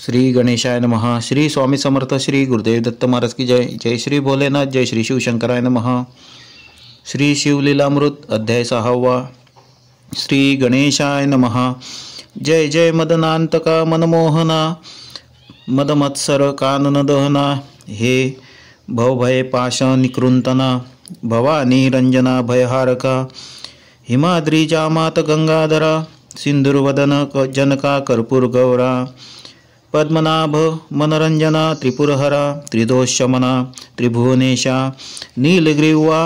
श्री गणेशाय नमः. श्री स्वामी समर्थ. श्री गुरुदेव दत्त महाराज की जय. जय श्री भोलेनाथ. जय श्री शिवशंकराय नमः. श्री शिवलीलामृत अध्याय 6. श्री गणेशाय नमः. जय जय मदनांतका मनमोहना मदमत्सर कानन दहना हे भवभय पाश निकृंतना भवानी रंजना भयहारका हिमाद्री जामात गंगाधरा सिंधुर्वदन जनका कर्पूर गौरा पद्मनाभ मनरंजना त्रिपुरहरा त्रिदोषमना त्रिभुवनेशा नीलग्रीवा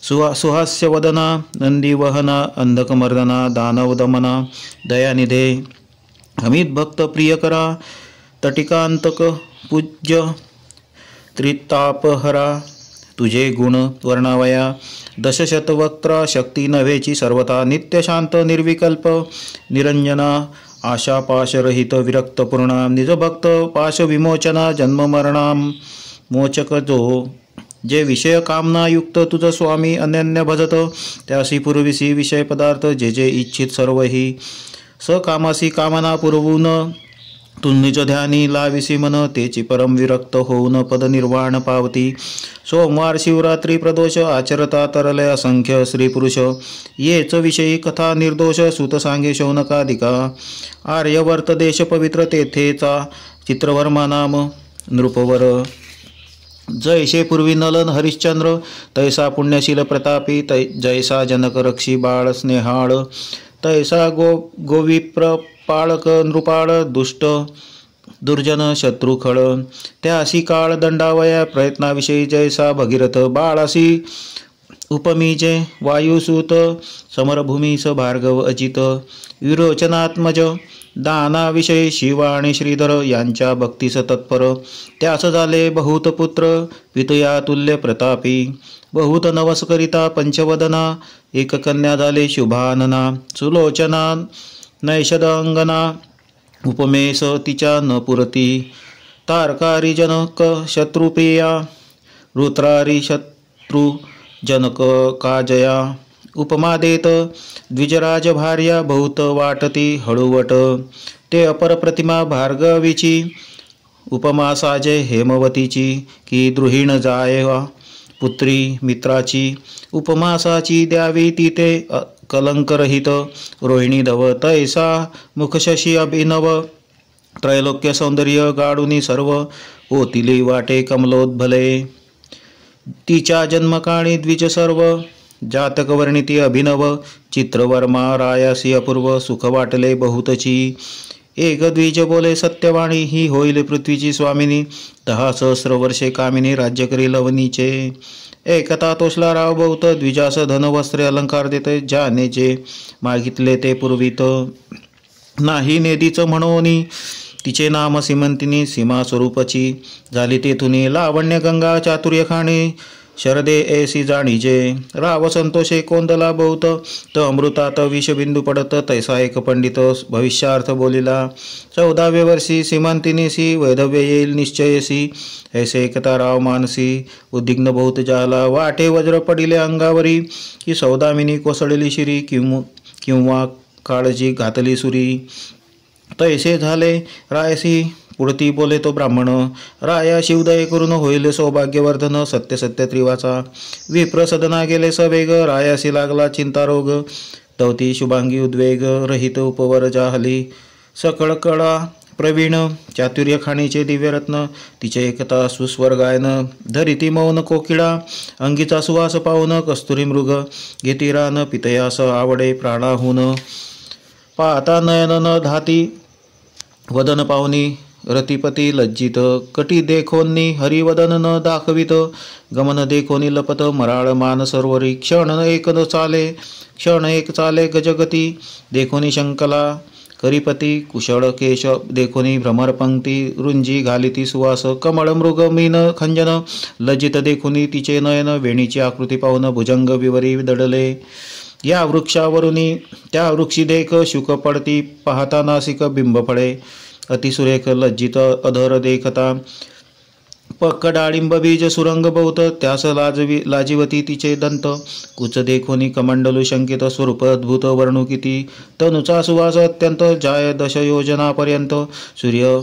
सुहास्यवदना नंदीवहना अंधकमर्दना दानवदमना दयानिधे अमित भक्त प्रियकरा तटिकांतक पूज्य त्रितापहरा तुझे गुण वर्णावया दशशतवक्त्रा शक्ती नव्हेची सर्वथा नित्य शांत निर्विकल्प निरंजना आशापाशरहित विरक्तपूर्णा निजभक्त पाश विमोचना जन्म मरणाम मोचक जो जे विषय कामना युक्त तुझ स्वामी अनन्य भजत त्यासी पूर्वीसी विषय पदार्थ जे जे इच्छित सर्व ही सकामासी कामना पुरवून तू निज ध्यानी लाविसी मन तेची परम विरक्त होऊन पदनिर्वाण पावती सोमवार शिवरात्री प्रदोष आचरता तरले असंख्य स्त्री पुरुष येच विषयी कथा निर्दोष सुत सांगे शौनकादिका आर्यवर्त देश पवित्र तेथेचा चित्रवर्मा नाम नृपवर जैसे पूर्वी नलन हरिश्चंद्र तैसा पुण्यशील प्रतापी जैसा जनक रक्षी बाळ स्नेहाळ तैसा गोविप्र पाळक नृपाळ दुष्ट दुर्जन शत्रुखळ त्यासी काळ दंडावया प्रयत्नाविषयी जैसा भगीरथ बाळासी उपमीचे वायुसूत समरभूमीस भार्गव अजित विरोचनात्मज दानाविषयी शिव आणि श्रीधर यांच्या भक्तीस तत्पर त्यास झाले बहुत पुत्र पितया तुल्य प्रतापी बहुत नवस्करिता पंचवदना एक कन्या झाले शुभानना सुलोचना नैषदांगना उपमेश तिच्या न पुरती तारकारी जनक शत्रुप्रिया रुद्रारी शत्रु जनक काजया उपमा देत द्विजराज भार्या बहुत वाटती हळूवट ते अपर प्रतिमा भार्गवीची उपमा साजे हेमवतीची की द्रुहीण जायवा पुत्री मित्राची उपमासाची द्यावी तिथे कलंकरहित रोहिणी धव तैसा मुखशशी अभिनव त्रैलोक्य सौंदर्य गाडुनी सर्व ओतिली वाटे कमलोद्भले तिच्या जन्मकाळी द्विज सर्व जातक वर्णिती अभिनव चित्रवर्मा रायासी अपूर्व सुख वाटले बहुतची एक द्विज बोले सत्यवाणी ही होईल पृथ्वीची स्वामिनी 10 सहस्र वर्षे कामिनी राज्य करी लवणीचे एकता तोषला राव बहुत द्विजास धन वस्त्रे अलंकार देते ज्याने जे मागितले ते पुरवित नाही नेदीच म्हणोनी तिचे नाम सीमंतिनी सीमा स्वरूपची झाली तेथुनी लावण्य गंगा चातुर्य खाणी शरदे ऐसी जाणीजे राव संतोषे कोंदला बहुत त अमृतात विषबिंदू पडत तैसा एक पंडित भविष्यार्थ बोलिला 14व्या वर्षी सीमांतिनीसी वैधव्य येईल निश्चयसी ऐसे एकता राव मानसी उद्विग्न बहुत जाला वाटे वज्र पडिले अंगावरी की सौदामिनी कोसळली शिरी किंवा काळजी घातली सुरी तैसे झाले रायसी पुढती बोले तो ब्राह्मण राया शिवदय करून होईल सौभाग्यवर्धन सत्य सत्य त्रिवाचा विप्रसदना गेले सवेग रायासी लागला चिंतारोग तवती शुभांगी उद्वेग रहित उपवर जाहली सकळ कळा प्रवीण चातुर्य खाणीचे दिव्यरत्न तिचे एकता सुस्वर गायन धरिती मौन कोकिळा अंगीचा सुवास पाहून कस्तुरी मृग घेती रान पितयास आवडे प्राणाहून पाहता नयन न धाती वदन पाहुनी रतिपती लज्जित कटी देखोनी हरिवदन न दाखवित गमन देखोनी लपत मराळ मान सरोवरी क्षण एक चाले गजगती देखोनी शंकला करिपती कुशळ केश देखोनी भ्रमरपंक्ती रुंजी घालिती सुवास कमळ मृग मीन खंजन लज्जित देखोनी तिचे नयन वेणीची आकृती पाहून भुजंग विवरी दडले या वृक्षावरुनी त्या वृक्षी देख शुक पडती पाहता नासिक बिंब फळे अतिसुरेख लज्जित अधर देखता पक्क डाळिंब बीज सुरंग बहुत त्यास लाजिवती तिचे दंत कुच देखोनी कमंडलू शंकित स्वरूप अद्भुत वर्णुकिती तनुचा सुवास अत्यंत जाय 10 योजनापर्यंत सूर्य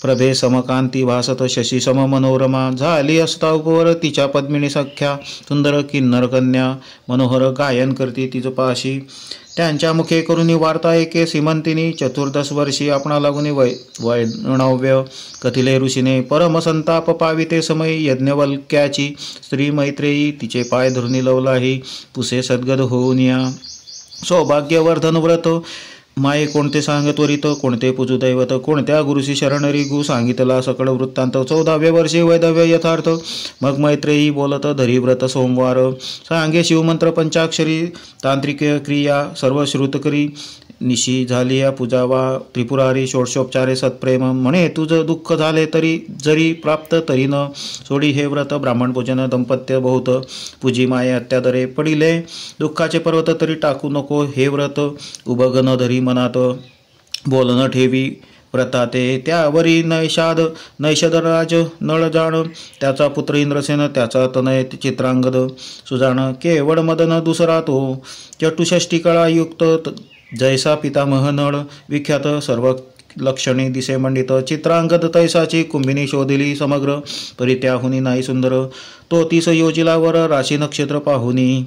प्रभे समकांती भासत शशी सम मनोरमा झाली असता उपवर तिच्या पद्मिनी सख्या सुंदर किन्नर कन्या मनोहर गायन करती तिज पाशी त्यांच्या मुखे करुनी वार्ता एके सीमंतिनी 14 वर्षी आपणा लागुनी वैष्णव्य कथिले ऋषीने परमसंताप पाविते समय यज्ञवल्क्याची स्त्री मैत्रेयी तिचे पाय धरुनी लवलाही पुसे सद्गद होऊन या सौभाग्यवर्धन व्रत माये कोणते सांग त्वरित कोणते पूजू दैवत कोणत्या गुरुशी शरणरी गु सांगितला सकळ वृत्तांत 14व्या वर्षी वैधव्य यथार्थ मग मैत्रेयी बोलत धरी व्रत सोमवार सांगे शिवमंत्र पंचाक्षरी तांत्रिक क्रिया सर्व श्रुत करी निशी झाली या पूजावा त्रिपुरारी षोडशोपचारे सत्प्रेम म्हणे तुझ दुःख झाले तरी जरी प्राप्त तरी न सोडी हे व्रत ब्राह्मण भोजन दंपत्य बहुत पूजी माये अत्यादरे पडिले दुःखाचे पर्वत तरी टाकू नको हे व्रत उभग न धरी मनात बोल न ठेवी व्रताते त्यावरी नैषदराज नळ जाण त्याचा पुत्र इंद्रसेन त्याचा तनय चित्रांगद सुजाण केवळ मदन दुसरा तो चतुष्षष्टी कळा युक्त जैसा पितामह नळ विख्यात सर्व लक्षणे दिसे मंडित चित्रांगद तैसाची कुंभिनी शोधिली समग्र परित्याहुनी नाही सुंदर तो 30 योजिलावर राशी नक्षत्र पाहुनी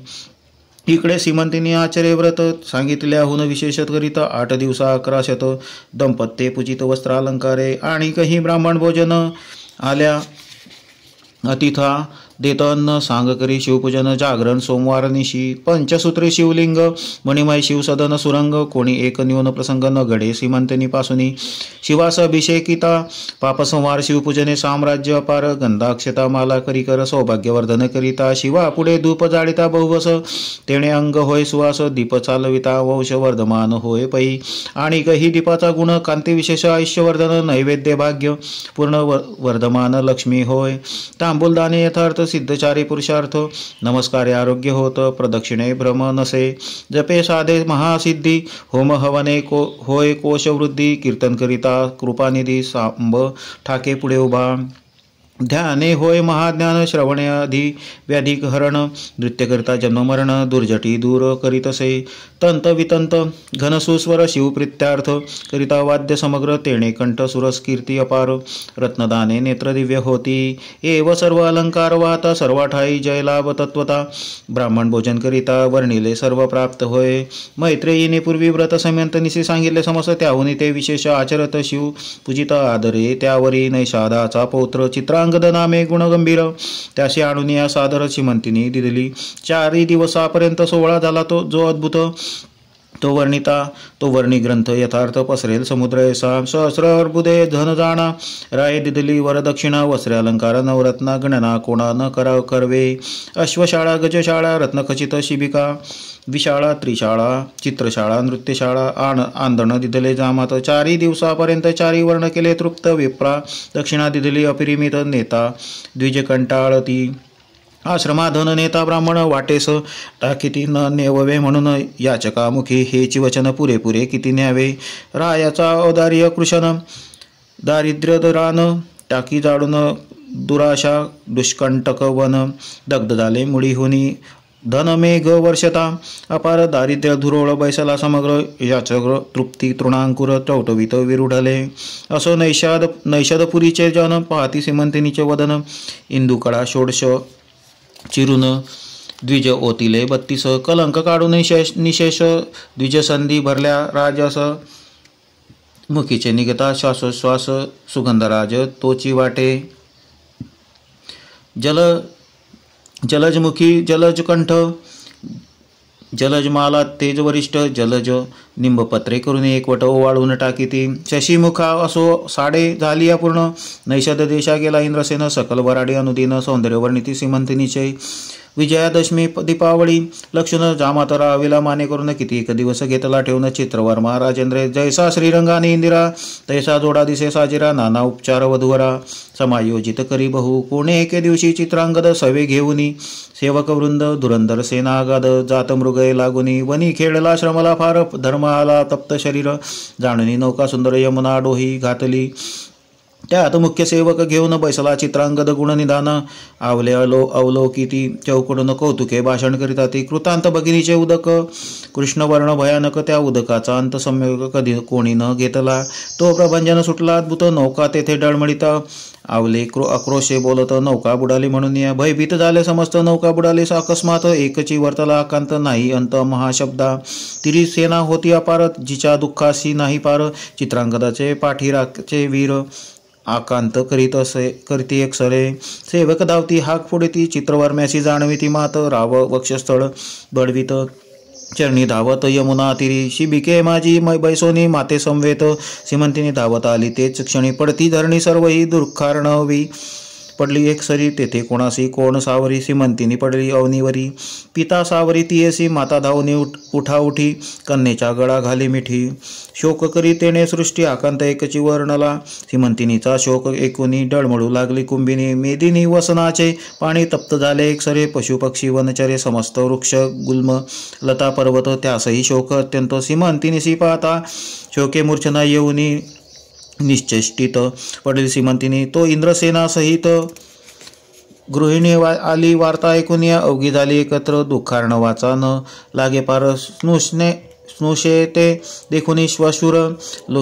इकडे सीमंतिनी आचर्य व्रत सांगितल्याहून विशेषत करीत 8 दिवसा 11 शत दंपत्ये पूजित वस्त्रालंकारे आणि काही ब्राह्मण भोजन आल्या अतिथा देत अन्न सांग करी शिवपूजन जागरण सोमवार निशी पंचसूत्री शिवलिंग मणिमय शिवसदन सुरंग कोणी एक न्यून प्रसंग न घडे सीमंतिनी पासुनी शिवास अभिषेकिता पापसंहार शिवपूजने साम्राज्य अपार गंधाक्षता माला करी कर सौभाग्यवर्धन करिता शिवा पुढे धूप जाळिता बहुवस तेणे अंग होय सुवास दीप चालविता वंश वर्धमान होय पै आणि कही दीपाचा गुण कांती विशेष आयुष्यवर्धन नैवेद्य भाग्य पूर्ण वर्धमान लक्ष्मी होय तांबूलदाने यथार्थ सिद्धचारी पुरुषार्थ नमस्कारे आरोग्य होत प्रदक्षिणे भ्रम नसे जपे साधे महासिद्धी होम हवने होय कोशवृद्धी कीर्तन करिता कृपानिधी सांब ठाके पुढे उभा ध्याने होय महाज्ञान श्रवणे आधी व्याधिक हरण नृत्य करिता जन्ममरण दुर्जटी दूर करीतसे तंत वितंत घनसुस्वर शिवप्रित्यार्थ करिता वाद्य समग्र तेणे कंठ सुरस कीर्ती अपार रत्नदाने नेत्र दिव्य होती एव सर्व अलंकार वाहता सर्वाठाई जयलाभ तत्वता ब्राह्मण भोजन करिता वर्णिले सर्व प्राप्त होय मैत्रेयीने पूर्वी व्रत समयंतनिसी सांगितले समस त्याहुनी ते विशेष आचरत शिव पूजित आदरे त्यावरी नैषादाचा पौत्र चित्रांगद नामे गुणगंभीर त्याशी आणून या सादर श्रीमंतीने दिली 4 दिवसापर्यंत सोहळा झाला तो जो अद्भुत तो वर्णी ग्रंथ यथार्थ पसरेल समुद्र ऐसा सहस्र अर्बुदे धन जाणा राय दिदली वरदक्षिणा वस्त्र अलंकार नवरत्ना गणना कोणा न कराव करवे अश्वशाळा गजशाळा रत्नखचित शिबिका विशाळा त्रिशाळा चित्रशाळा नृत्यशाळा आंदण दिदले जामात 4 दिवसापर्यंत 4 वर्ण केले तृप्त विप्रा दक्षिणा दिदली अपरिमित नेता द्विजकंटाळती आश्रमाधन नेता ब्राह्मण वाटेस टाकीती न नेववे म्हणून याचकामुखी हेची वचन पुरेपुरे किती न्यावे रायाचा औदार्य कृशन दारिद्र्यदरान टाकी जाडून दुराशा दुष्कंटक वन दग्ध झाले मुळी होनी धनमेघ वर्षता अपार दारिद्र्य धुरोळ बैसला समग्र याचक तृप्ती तृणांकुर टवटवीत विरुढले असो नैषदपुरीचे जन पाहती सीमंतिनीचे वदन इंदुकडा षोडश चिरून द्विज ओतिले 32 कलंक काढून निशेष द्विजसंधी भरल्या राजस मुखीचे निघता श्वासोश्वास सुगंधराज तोची वाटे जलजमुखी जलजकंठ जलजमाला तेज वरिष्ठ जलज निंबपत्रे करून एकवट ओवाळून टाकीती शशीमुखा असो साडे झाली पूर्ण नैषद देशा गेला इंद्रसेन सकल वराडी अनुदीन सौंदर्य वर्णिती सीमंतिनीचे विजयादशमी दीपावळी लक्ष्मण जामात राविला माने करून किती एक दिवस घेतला ठेवून चित्रवर्मा राजेंद्र जैसा श्रीरंगाने इंदिरा तैसा जोडा दिसे साजिरा नाना उपचार वधुवरा समायोजित करी बहु कोणे एके दिवशी चित्रांगद सवे घेऊनी सेवक वृंद धुरंधर सेनागद जात मृगय लागुनी वनी खेळला श्रमला फार धर्म आला तप्त शरीर जाणनी नौका सुंदर यमुना डोही घातली त्यात मुख्य सेवक घेऊन बैसला चित्रांगद गुणनिधान. आवले अवलोकिती चौकडून कौतुके भाषण करीता ती कृतांत भगिनीचे उदक. कृष्णवर्ण भयानक त्या उदकाचा अंत सम्यक कधी कोणी न घेतला. तो प्रभंजन सुटला अद्भुत नौका तेथे डळमळीता. आवले आक्रोशे बोलत नौका बुडाली म्हणून या भयभीत झाले समस्त. नौका बुडाली अकस्मात एकची वर्तला आकांत नाही अंत महाशब्दा. तिरी सेना होती अपार जिच्या दुःखाशी नाही पार. चित्रांगदाचे पाठीराचे वीर आकांत करीती एकसरे. सेवक धावती हाक फोडती चित्रवर्म्याशी जाणविती मात. राव वक्षस्थळ बळवीत चरणी धावत यमुना तिरी. शिबिके माझी बैसोनी माते समवेत. सीमंतिनी धावत आली तेच क्षणी पडती धरणी सर्वही दुःखार्णवी. पडली एक सरी तेथे कोणासी कोण सावरी. सीमंतिनी पडली अवनीवरी. पिता सावरी तियेसी माता धावनी उठा उठी. कन्येच्या गळा घाली मिठी. शोक करी तेने सृष्टी आकांत एकची वर्णला. सीमंतिनीचा शोक एकुनी डळमळू लागली कुंभिनी. मेदिनी वसनाचे पाणी तप्त झाले एकसरे. पशुपक्षी वनचरे समस्त वृक्ष गुल्म लता पर्वत त्यासही शोक अत्यंत. सीमंतिनीसी पाहता शोके मूर्छना येऊनी निश्चेष्टित पडली सीमंतिनी. तो इंद्रसेना सहित गृहिणी आली वार्ता ऐकून या अवघी झाली एकत्र. दुःखार्णवाचा न लागे पार. स्नुषे ते देखून श्वशूर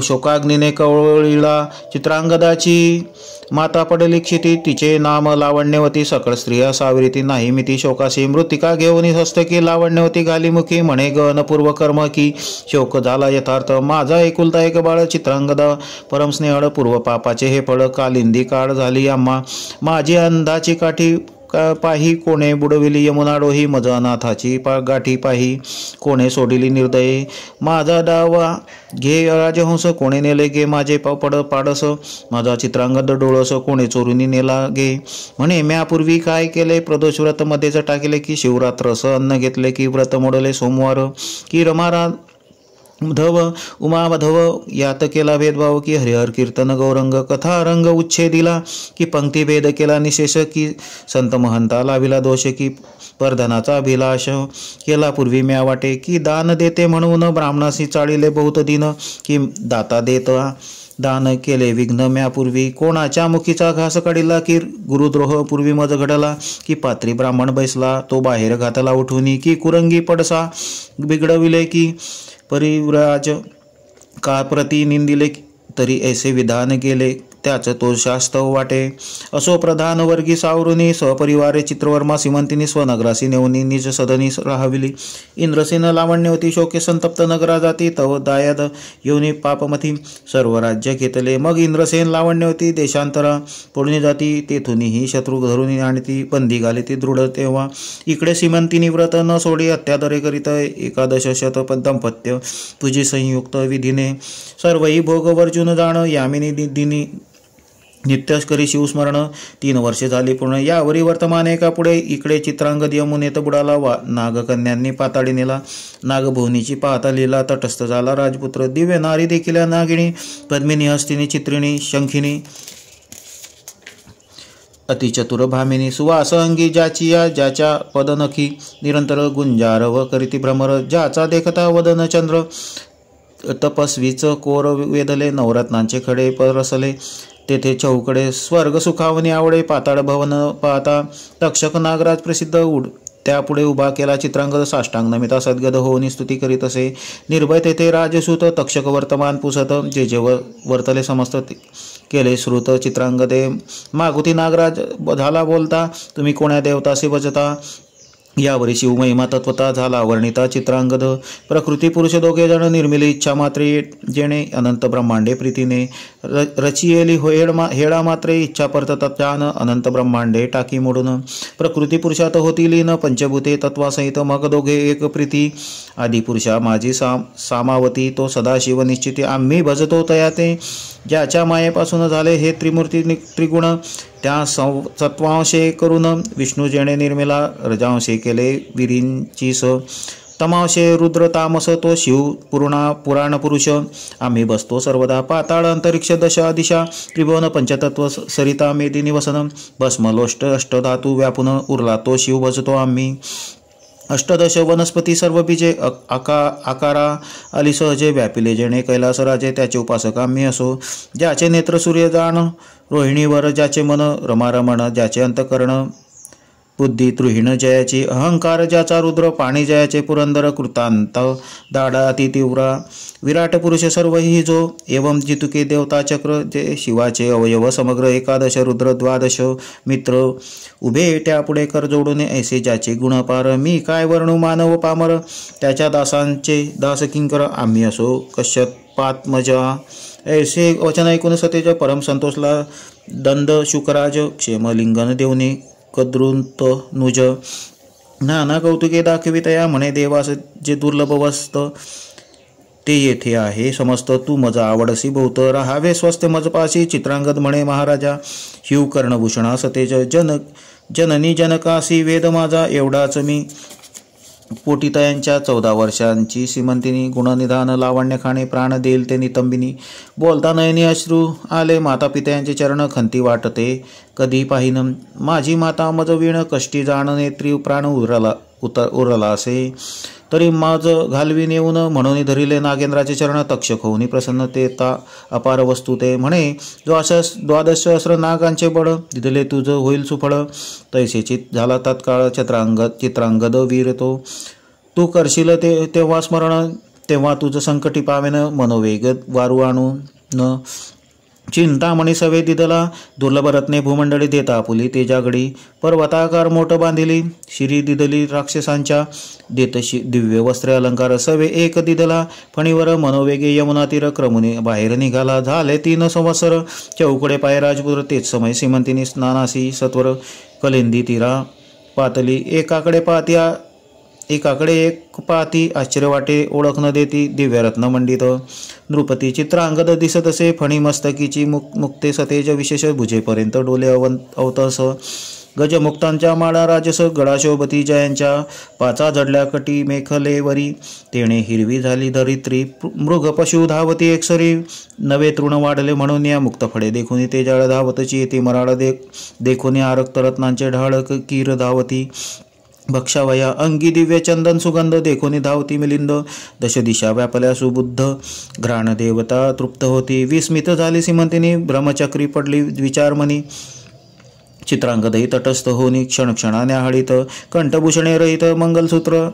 शोकाग्नीने कवळीला. चित्रांगदाची माता पडली क्षिती. तिचे नाम लावण्यवती. सकळ स्त्रिया सावरीती नाही मिती. शोकाशी मृत्तिका घेऊन हस्तकी लावण्यवती घाली मुखी. म्हणे गण पूर्व कर्म की शोक झाला यथार्थ. माझा एकुलता एक बाळ चित्रांगदा परमस्नेहळ. पूर्व पापाचे हे फळ कालिंदी काळ झाली आम्हा. माझी अंधाची काठी पाही कोणे बुडविली यमुना डोही. मज अनाथाची गाठी पाही कोणे सोडिली निर्दयी. माझा डावा घे राजहंस कोणे नेले गे माझे पाडस. माझा चित्रांगद डोळस कोणे चोरुनी नेला गे. म्हणे म्यापूर्वी काय केले प्रदोष व्रत मध्येच टाकले की. शिवरात्रस अन्न घेतले की व्रत मोडले सोमवार की. रमारा धव उमा धव यात केला भेदभाव की. हरिहर कीर्तन गौरंग कथा रंग उच्छेदिला की. पंक्ती भेद केला निशेष की. संत महंता लाविला दोष की. परधनाचा अभिलाष केला पूर्वी म्या वाटे की. दान देते म्हणून ब्राह्मणाशी चाळिले बहुत दिन की. दाता देत दान केले विघ्न म्यापूर्वी. कोणाच्या मुखीचा घास काढिला की. गुरुद्रोह पूर्वी मज घडला की. पात्री ब्राह्मण बैसला तो बाहेर घातला उठून की. कुरंगी पडसा बिघडविले की. परिव्राज का प्रति निंदिले तरी ऐसे विधान गेले त्याच तो शास्तव वाटे. असो प्रधान वर्गी सावरुनी सहपरिवारे चित्रवर्मा सीमंतिनी स्वनगरासी नेऊनी निज सदनी राहाविली. इंद्रसेन लावण्यवती शोके संतप्त नगरा जाती. तव दायाद येऊनी पापमथी सर्व राज्य घेतले. मग इंद्रसेन लावण्यवती देशांतरा पडून जाती. तेथूनही शत्रू धरून आणती बंदी घाली ती दृढ. तेव्हा इकडे सीमंतिनी व्रत न सोडी अत्यादरे करीत 11 शत दंपत्य तुझी संयुक्त विधीने. सर्वही भोग वर्जुन जाण यामिनी दिनी नित्य करी शिवस्मरण. 3 वर्षे झाली पूर्ण यावरी वर्तमान एका पुढे. इकडे चित्रांगद यमुनेत बुडाला. नागकन्यांनी पाताळी नेला. नागभुवनीची पाहता लिहिला तटस्थ झाला राजपुत्र. दिव्य नारी देखील नागिणी पद्मिनी हस्तिनी चित्रिणी शंखिनी अतिचतुर भामिनी. सुवास अंगी ज्याच्या पदनखी निरंतर गुंजारव करीती भ्रमर. ज्याचा देखता वदन चंद्र तपस्वीच कोर वेधले. नवरत्नांचे खडे परसले तेथे चौकडे. स्वर्ग सुखावणी आवडे पाताळ भवन पाहता. तक्षक नागराज प्रसिद्ध त्यापुढे उभा केला चित्रांगद. साष्टांग नमिता सद्गद होऊन स्तुती करीत असे. निर्भय तेथे राजसूत तक्षक वर्तमान पुसत. जे जे वर्तले समस्त केले श्रुत. चित्रांगदे मागुती नागराज झाला बोलता. तुम्ही कोण्या देवतासी भजता. यावरी शिवमहिमा तत्वता झाला वर्णिता चित्रांगद. प्रकृती पुरुष दोघे जण निर्मिली इच्छा मात्रे जेणे. अनंत ब्रह्मांडे प्रीतीने रचियेली हेळा मात्रे. इच्छा परतत्यान अनंत ब्रह्मांडे टाकी मोडून. प्रकृती पुरुषात होती लीन पंचभूते तत्वासहित. मग दोघे एक प्रीती. आदी पुरुषा माझी सामावती. तो सदाशिव निश्चिती आम्ही भजतो तयाते. ज्याच्या मायेपासून झाले हे त्रिमूर्ती त्रिगुण. त्या सत्वांशे करून विष्णू जेणे निर्मिला. रजांशे केले विरींची स. तमांशे रुद्र तामस तो शिव पुराण पुरुष. आम्ही बसतो सर्वदा. पाताळ अंतरिक्ष दशा दिशा. त्रिभुवन पंचतत्व सरिता मेदिनी वसन. भस्मलोष्ट अष्टधातू व्यापून उरला तो शिव भजतो आम्ही. अष्टदश वनस्पती सर्व बीजे आकारा आली सहजे व्यापिले जेणे कैलास राजे त्याचे उपासक आम्ही असो. ज्याचे नेत्र सूर्यजान रोहिणीवर, ज्याचे मन रमारमण, ज्याचे अंतकरण बुद्धी तृहीण जयाची, अहंकार ज्याचा रुद्र, पाणी जयाचे पुरंदर, कृतांत दाडा अति तीव्रा, विराट पुरुष सर्व ही जो, एवं जितुके देवता चक्र, जे शिवाचे अवयव समग्र, एकादश रुद्र द्वादश मित्र उभे त्यापुढे कर जोडून, ऐसे ज्याचे गुणपार, मी काय वर्णू मानव पामर, त्याच्या दासांचे दास किंकर आम्ही असो. कश्यपात्मजा ऐसे वचन ऐकून सतेज परम संतोषला. दंद शुकराज क्षेमलिंगन देवने कद्रुंत नुज, नाना कौतुके दाखवितया म्हणे देवास, जे दुर्लभ वस्त ते येथे आहे समस्त, तू मज आवडसी बहुत, राहावे स्वस्थ मजपाशी. चित्रांगद म्हणे महाराजा शिव कर्णभूषणा सतेज, जननी जनकासी वेद माझा एवढाच मी. पोटीतयांच्या 14 वर्षांची सीमंतिनी, गुणनिधान लावण्य खाणे, प्राण देईल ते नितंबिनी. बोलता नयनी अश्रू आले, माता पित्यांचे चरण खंती वाटते कधी पाहिन. माझी माता मज वीण कष्टी जाण, नेत्री प्राण उरला असे, तरी माझ घालवीन येऊन, म्हणून धरिले नागेंद्राचे चरण. तक्षक होऊन प्रसन्नतेता अपार वस्तू ते म्हणे, द्वादश सहस्र नागांचे बळ, दिदले तुझ होईल सुफळ. तैसेची झाला तत्काळ चित्रांगद वीर तो, तू करशील तेव्हा स्मरण, तेव्हा तुझ संकटी पावेन, मनोवेग वारू आणू न. चिंतामणी सवे दिदला, दुर्लभ रत्ने भूमंडळी देता आपुली तेजागडी. पर्वताकार मोठ बांधिली, शिरी दिदली राक्षसांच्या, देतशी दिव्य वस्त्रे अलंकार. सवे एक दिदला फणीवर, मनोवेगे यमुना तीर, क्रमुनी बाहेर निघाला. झाले 3 संवत्सर, चौकडे पाय राजपुत्र, तेच समय सीमंतिनी स्नानासी सत्वर. कलिंदी तीरा पातली, एकाकडे एक पाहती, आश्चर्य वाटे ओळख न देती, दिव्यरत्न मंडित. नृपती चित्रांगद दिसत असे, फणी मस्तकीची मुक्ते सतेज, विशेष भुजेपर्यंत डोले अवतस. गजमुक्तांच्या माळा राजस, गडाशोभती जयांच्या, पाचा जडल्या कटी मेखलेवरी. तेणे हिरवी झाली धरित्री, मृग पशु धावती एकसरी. नवे तृण वाढले म्हणून या मुक्तफळे देखुनी तेजाळ धावतची येते मराळ. देखुनी आरक्त रत्नांचे ढाळ कीर धावती. भक्षावया अंगी दिव्य चंदन सुगंध, देखोनी धावती मिलिंद. दश दिशा व्यापल्या सुबुद्ध, घ्राण देवता तृप्त होती. विस्मित झाली सीमंतिनी, ब्रह्मचक्री पडली विचारमनी. चित्रांगदही तटस्थ होनी, क्षणक्षणा न्याहाळीत. कंठभूषणे रहित मंगलसूत्र,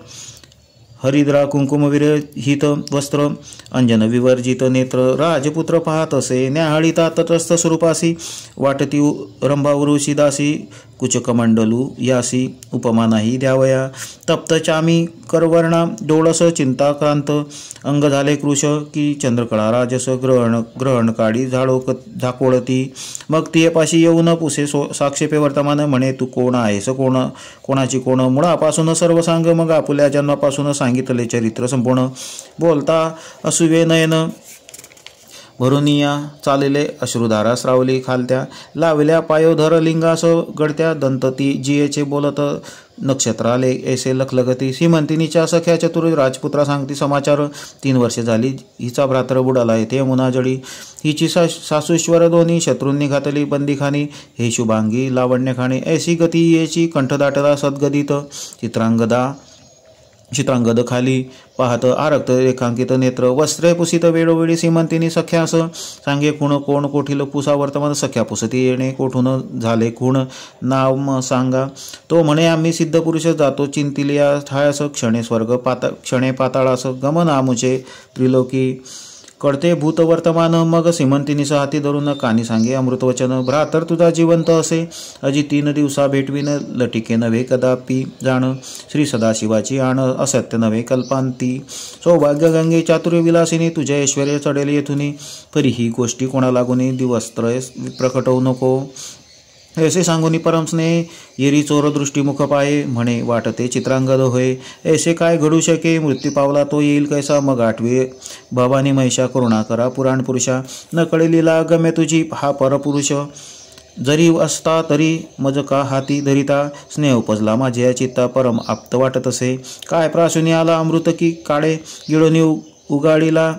हरिद्रा कुंकुम विरहित वस्त्र, अंजन विवर्जित नेत्र. राजपुत्र पाहत असे, न्याहाळीता तटस्थ स्वरूपासी. वाटती रंभा उरुषी दासी, कुचकमंडलू यासी. उपमा नाही द्यावया, तप्त चामी करवर्णा. डोळस चिंताक्रांत, अंग झाले कृश की चंद्रकळा राजस. ग्रहण काढी झाकोळती. मग तियेपाशी येऊन पुसे साक्षेपे वर्तमान, म्हणे तू कोण आहेस, कोणाची कोण. मुळापासून सर्व सांग, मग आपुल्या जन्मापासून सांगितले चरित्र संपूर्ण. बोलता असुवे नयन भरुनिया, चालले अश्रुधारा श्रावली खालत्या. लावल्या पायोधर लिंगास गडत्या, दंतती जियेचे बोलत नक्षत्राले ऐसे लखलगती. सीमंतिनीच्या सख्या चतुर राजपुत्रा सांगती समाचार. 3 वर्षे झाली हिचा भ्रातर बुडाला येथे यमुनाजळी. हिची सासूश्वर दोन्ही शत्रूंनी घातली बंदीखानी. हे शुभांगी लावण्यखाणी, ऐशी गती येची कंठ दाटला सद्गदित. चित्रांगद खाली पाहत आरक्त रेखांकित नेत्र. वस्त्रे पुसित वेळोवेळी सीमंतिनी सख्यास सांगे खूण. कोण कोठील पुसा वर्तमान, सख्या पुसती येणे कोठून झाले खूण. नाव सांगा. तो म्हणे आम्ही सिद्ध पुरुष, जातो चिंतिलिया ठायास. क्षणे पाताळास, गमन आमुचे त्रिलोकी. कळते भूत वर्तमान, मग सीमंतिनीस हाती धरून कानी सांगे अमृतवचन. भ्रातर तुझा जिवंत असे, अजी 3 दिवसा भेटवीन. लटिके नव्हे कदापि जाण, श्री सदाशिवाची आण. असत्य नव्हे कल्पांती, सौभाग्य गंगे चातुर्य विलासिनी. तुझे ऐश्वर्य चढेल येथुनी, परी ही गोष्टी कोणा लागुनी. दिवस्त्र प्रकटवू नको, ऐसे सांगूनी परमस्ने. येरी चोर दृष्टी मुख पाये, म्हणे वाटते चित्रांगद होय. ऐसे काय घडू शके, मृत्यू पावला तो येईल कैसा. मग आठवे भवानी महिषा, करुणा करा पुराण पुरुषा. न कळेलीला गम्य तुझी हा परपुरुष, जरी असता तरी मज का हाती धरिता. स्नेह उपजला माझ्या चित्ता, परम आप्त वाटत असे. काय प्राशुनी आला अमृत की काळे, गिळोनी उगाळीला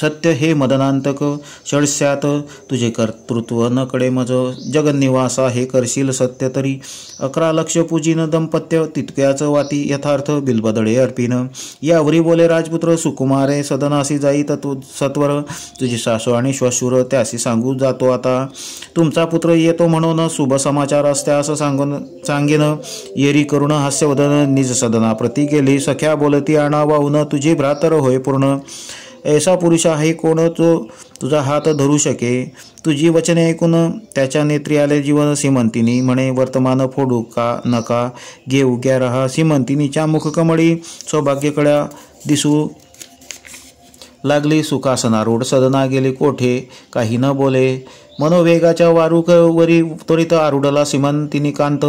सत्य हे मदनांतक षडस्यात तुझे कर्तृत्व न कडे मज जगन्निवासा हे करशील सत्य तरी 11 लक्ष पूजिन दंपत्य तितक्याच वाती यथार्थ बिलबदडे अर्पिन यावरी बोले राजपुत्र सुकुमारे सदनासी जाई तू सत्वर तुझी सासू आणि श्वशुर त्यासी सांगू जातो आता तुमचा पुत्र येतो म्हणून शुभ समाचार असत्यास सांगेन येरी करुण हास्यवदन निज सदना प्रती गेली सख्या बोलती आणा वाहून तुझी भ्रातर होय पूर्ण ऐसा पुरुष आहे कोण जो तुझा हात धरू शके तुझी वचने ऐकून त्याच्या नेत्री आले जीवन सीमंतिनी म्हणे वर्तमान फोडू का नका घेऊ घ्या रहा सीमंतिनीच्या मुखकमळी सौभाग्यकळ्या दिसू लागली सुखासनारूढ सदना गेले कोठे काही न बोले मनोवेगाच्या वारुकवरी त्वरित आरुढला सीमंतिनी कांत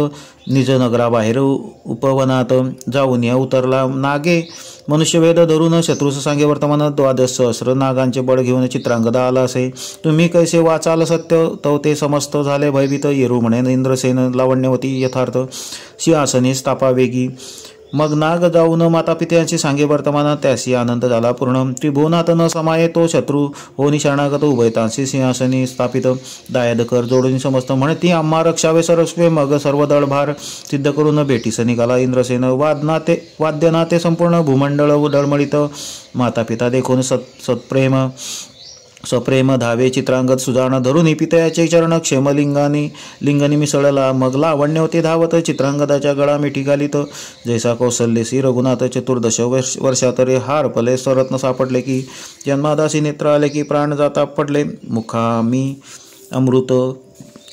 निज नगराबाहेर उपवनात जाऊन या उतरला नागे मनुष्यवेद धरून शत्रूस सांगे वर्तमान 12 सहस्र नागांचे बळ घेऊन चित्रांगदा आला असे तुम्ही कैसे वाचाल सत्य तव ते समस्त झाले भयभीत येरू म्हणे इंद्रसेन लावण्यवती यथार्थ सिंहासनी स्थापा वेगी मग नाग जाऊन मातापित्यांची सांगे वर्तमान त्यासी आनंद झाला पूर्ण त्रिभुवनात न समाये तो शत्रू होनी शरणागत उभयतांशी सिंहासनी स्थापित दायद कर जोडून समस्त म्हणे ती आम्हा रक्षावे सरस्वे मग सर्व दळभार सिद्ध करून भेटीस निघाला इंद्रसेन वाद्यनाते संपूर्ण भूमंडळ डळमळीत मातापिता देखून सप्रेम धावे चित्रांगद सुजाण धरून पितयाचे चरण लिंगानी मिसळला मग लावण्य होते धावत चित्रांगदाच्या गळा मिठी घालीत जैसा कौशल्यसी रघुनाथ 14 वर्षात रे हार पले सरत्न सापडले की जन्मादासी नेत्र आले की प्राण जाता पडले मुखामी अमृत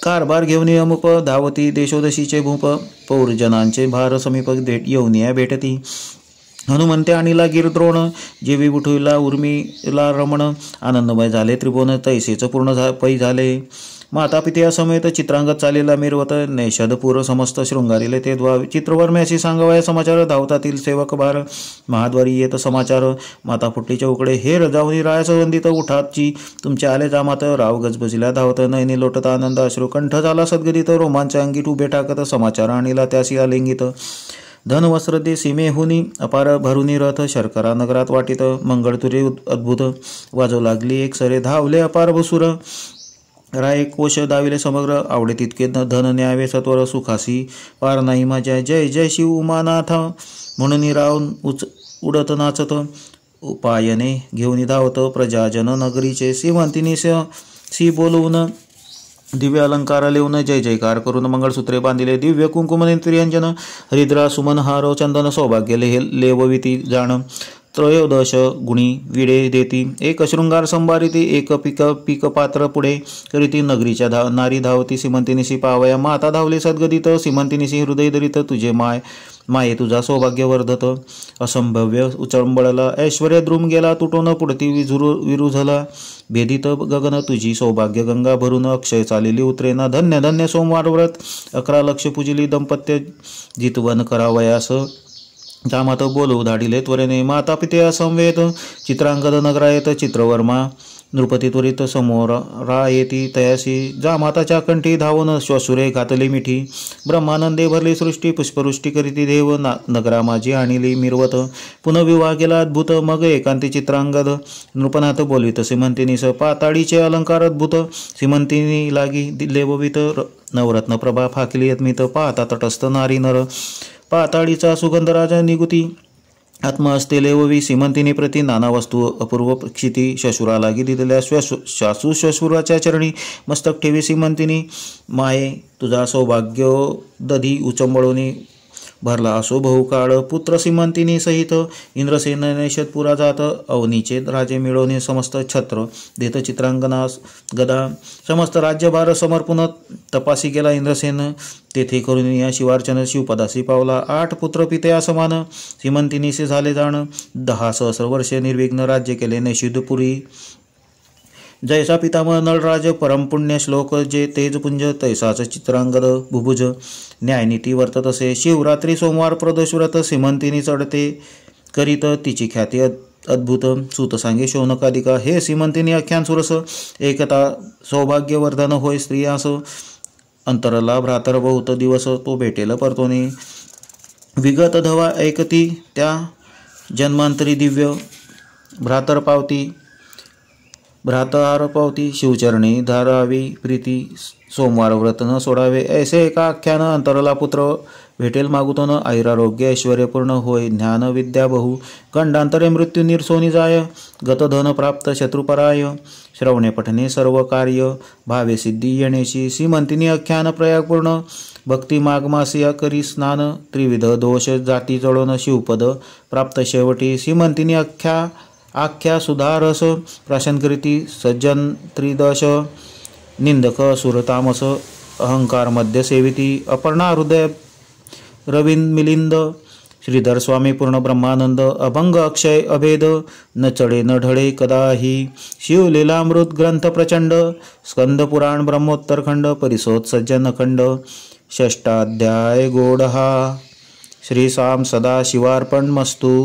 कारभार घेऊन अमुप धावती देशोदशीचे भूप पौरजनांचे भार समीप येऊनिया भेटती हनुमंते आणिला गिरद्रोण जेवी उठविला उर्मीला रमण आनंदमय झाले त्रिभुवन तैसेच पूर्ण पै झाले मातापित्या समेत चित्रांगत चालेला मिरवत नैषधपूर समस्त शृंगारीले ते चित्रवर्म्याशी सांगावया समाचार धावतातील सेवक भार महाद्वारी येत समाचार माता फुटली चौकडे हे रजावणी रायास वंदित उठाची तुमच्या आले जामात राव गजबजिल्या धावत नयनी लोटत आनंद अश्रू कंठ झाला सद्गदित रोमांच्या अंगी उभे टाकत समाचार आणिला त्यासी आलिंगित धन वस्त्र दे सीमेहुनी अपार भरुनी रथ शर्करा नगरात वाटित मंगळतुरे अद्भुत वाजवू लागली एक सरे धावले अपार भुसुर राय कोश दाविले समग्र आवडे तितके धन न्यावे सत्वर सुखासी पार नाही माझ्या जय जय शिव उमानाथ म्हणून राव उडत नाचत उपायने घेऊन धावत प्रजाजन नगरीचे श्रीमंतिनी सी बोलवून दिव्य अलंकार लिहून जय जयकार करून मंगळसूत्रे बांधिले दिव्य कुंकुम त्रियंजन हरिद्रा सुमन हार चंदन सौभाग्य लेवविती जाण 13 गुणी विडे देती एक शृंगार संभारिती एक पीक पात्र पुढे करीती नगरीच्या नारी धावती सीमंतिनीशी पावया माता धावले सद्गदित सीमंतिनीशी हृदय दरित तुझे माये तुझा सौभाग्य वर्धत असंभव्य उचंबळला ऐश्वर्य द्रुम गेला तुटून पुढती विरुझला भेदित गगन तुझी सौभाग्य गंगा भरून अक्षय चालेली उतरेना धन्य धन्य सोमवार व्रत 11 लक्ष पूजिली दंपत्य जितवन करावयास जामात बोलू धाडिले त्वरेने माता पित्या संवेद चित्रांगद नगरायत चित्रवर्मा नृपती त्वरित समोर रायेती तयासी जामाताच्या कंठी धावून श्वशुरे घातली मिठी ब्रह्मानंदे भरली सृष्टी पुष्पवृष्टी करीती देव नगरा माझी आणिली मिरवत पुनर्विवाह केला अद्भुत मग एकांती चित्रांगद नृपनाथ बोलवित सीमंतिनीस पाताळीचे अलंकार अद्भुत सीमंतिनी लागी लेववित नवरत्न प्रभा फाकली यत्मित पाहता तटस्थ नारी नर पाताळीचा सुगंधराज निगुती आत्मा असते लेववी सीमंतिनी प्रती नाना वस्तू अपूर्व क्षिती श्वशुरा लागी दिलेल्या शासू श्वशुराच्या चरणी मस्तक ठेवी सीमंतिनी माये तुझा सौभाग्य दधी उचंबळोनी भरला असो बहुकाळ पुत्र सीमंतिनी सहित इंद्रसेन नैषधपुरा जात अवनीचे राजे मिळवणे समस्त छत्र देत चित्रांगनास गदा समस्त राज्यभार समर्पून तपासी गेला इंद्रसेन तेथे करून या शिवार्चन शिवपदासी पावला 8 पुत्र पितया समान सीमंतिनीसे झाले जाण 10 सहस्र वर्षे निर्विघ्न राज्य केले नैषधपुरी जैसा पितामह नळराज परमपुण्य श्लोक जे तेजपुंज तैसाच चित्रांगद भुभुज न्यायनीती वर्तत असे शिवरात्री सोमवार प्रदोष व्रत सीमंतिनी चढते करीत तिची ख्याती अद्भुत सूत सांगे शौनकादिका हे सीमंतिनी आख्यान सुरस एकता सौभाग्यवर्धन होय स्त्रियास अंतरला भ्रातर बहुत दिवस तो भेटेल परतोनी विगत धवा ऐकती त्या जन्मांतरी दिव्य भ्रातर पावती भ्रातार पावती शिवचरणी धारावी प्रीती सोमवार व्रत न सोडावे ऐसे एका आख्यानं अंतरला पुत्र भेटेल मागुतो न आयुरारोग्य ऐश्वर्यपूर्ण होय ज्ञान विद्या बहु गंडांतरे मृत्यू निर्सोनी जाय गतधन प्राप्त शत्रुपराय श्रवणे पठणे सर्व कार्य भावे सिद्धी येणेशी सीमंतिनी आख्यान प्रयागपूर्ण भक्ती मागमासिया करी स्नान त्रिविध दोष जाती जळोन शिवपद प्राप्त शेवटी सीमंतिनी आख्या सुधारस प्राशनकृती सज्जन त्रिदश निंदक सुरतामस अहंकार मध्य सेविती अपर्णा हृदय रविंद मिलिंद श्रीधर स्वामी पूर्ण ब्रह्मानंद अभंग अक्षय अभेद न चढे न ढळे कदाही शिवलीलामृत ग्रंथ प्रचंड स्कंद पुराण ब्रह्मोत्तरखंड परिसोत सज्जन खंड षष्ठाध्याय गोडहा श्री साम सदा शिवार्पणमस्तु।